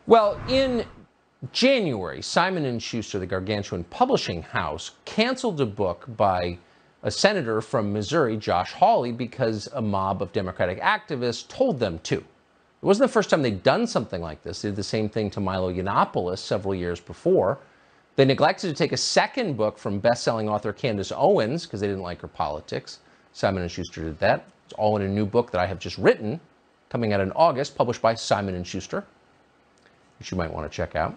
Well, in January, Simon & Schuster, the gargantuan publishing house, canceled a book by a senator from Missouri, Josh Hawley, because a mob of Democratic activists told them to. It wasn't the first time they'd done something like this. They did the same thing to Milo Yiannopoulos several years before. They neglected to take a second book from best-selling author Candace Owens because they didn't like her politics. Simon & Schuster did that. It's all in a new book that I have just written, coming out in August, published by Simon & Schuster, which you might want to check out.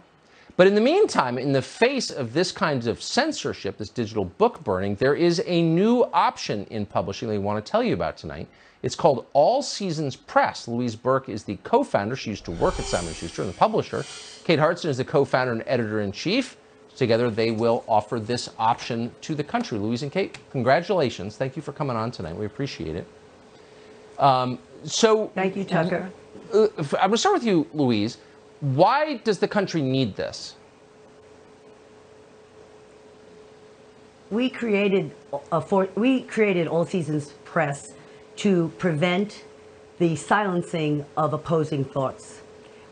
But in the meantime, in the face of this kind of censorship, this digital book burning, there is a new option in publishing that I want to tell you about tonight. It's called All Seasons Press. Louise Burke is the co-founder. She used to work at Simon & Schuster and the publisher. Kate Hartson is the co-founder and editor-in-chief. Together, they will offer this option to the country. Louise and Kate, congratulations. Thank you for coming on tonight. We appreciate it. Thank you, Tucker. I'm going to start with you, Louise. Why does the country need this? We created All Seasons Press to prevent the silencing of opposing thoughts.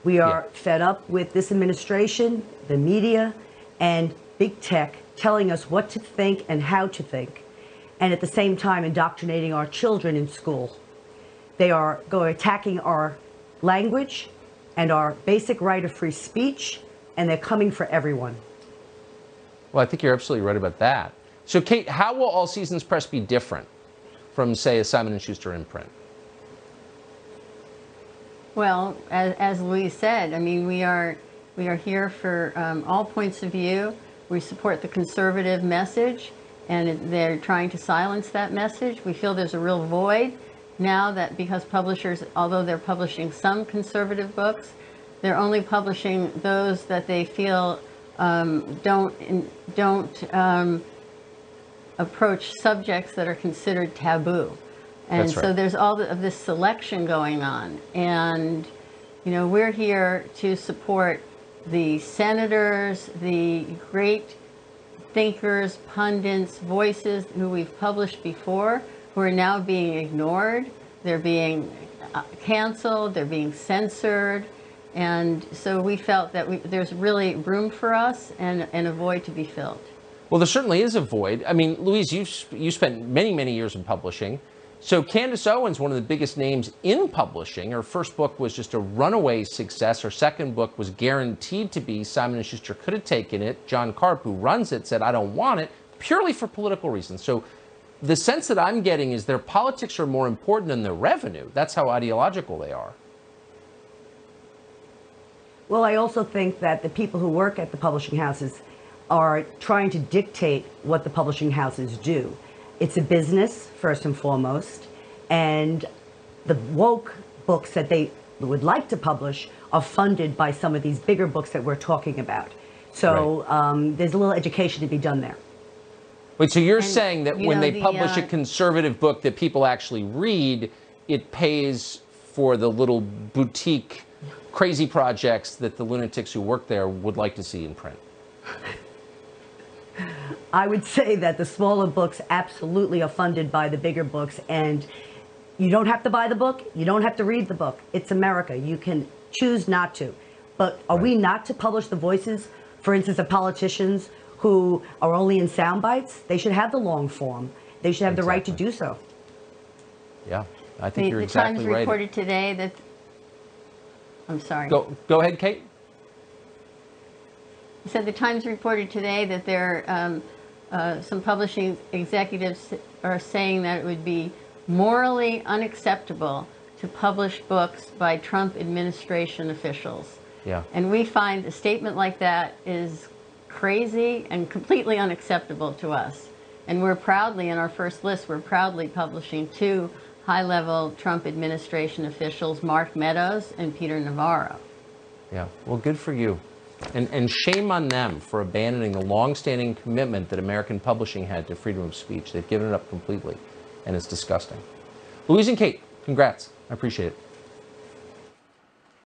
We are fed up with this administration, the media, and big tech telling us what to think and how to think, and at the same time indoctrinating our children in school. They are attacking our language and our basic right of free speech, and they're coming for everyone. Well, I think you're absolutely right about that. So, Kate, how will All Seasons Press be different from, say, a Simon & Schuster imprint? Well, as Louise said, I mean, we are here for all points of view. We support the conservative message, and they're trying to silence that message. We feel there's a real void now that because publishers, although they're publishing some conservative books, they're only publishing those that they feel don't approach subjects that are considered taboo. And That's right. So there's all of this selection going on. And, you know, we're here to support the senators, the great thinkers, pundits, voices who we've published before, who are now being ignored. They're being canceled, they're being censored. And so we felt that there's really room for us and a void to be filled. Well, there certainly is a void. I mean, Louise, you spent many, many years in publishing. So Candace Owens, one of the biggest names in publishing, her first book was just a runaway success. Her second book was guaranteed to be. Simon & Schuster could have taken it. John Karp, who runs it, said, I don't want it, purely for political reasons. So the sense that I'm getting is their politics are more important than their revenue. That's how ideological they are. Well, I also think that the people who work at the publishing houses are trying to dictate what the publishing houses do. It's a business, first and foremost, and the woke books that they would like to publish are funded by some of these bigger books that we're talking about. So there's a little education to be done there. Wait, so you're saying that when they publish a conservative book that people actually read, it pays for the little boutique crazy projects that the lunatics who work there would like to see in print? I would say that the smaller books absolutely are funded by the bigger books, and you don't have to buy the book, you don't have to read the book. It's America. You can choose not to. But are we not to publish the voices, for instance, of politicians who are only in sound bites? They should have the long form. They should have the right to do so. Yeah, I think you're exactly right. The Times reported today that... I'm sorry. Go ahead, Kate. So the Times reported today that there some publishing executives are saying that it would be morally unacceptable to publish books by Trump administration officials. Yeah. And we find a statement like that is crazy and completely unacceptable to us. And we're proudly, in our first list, we're proudly publishing two high-level Trump administration officials, Mark Meadows and Peter Navarro. Yeah, well, good for you. And shame on them for abandoning the long-standing commitment that American publishing had to freedom of speech. They've given it up completely, and it's disgusting. Louise and Kate, congrats. I appreciate it.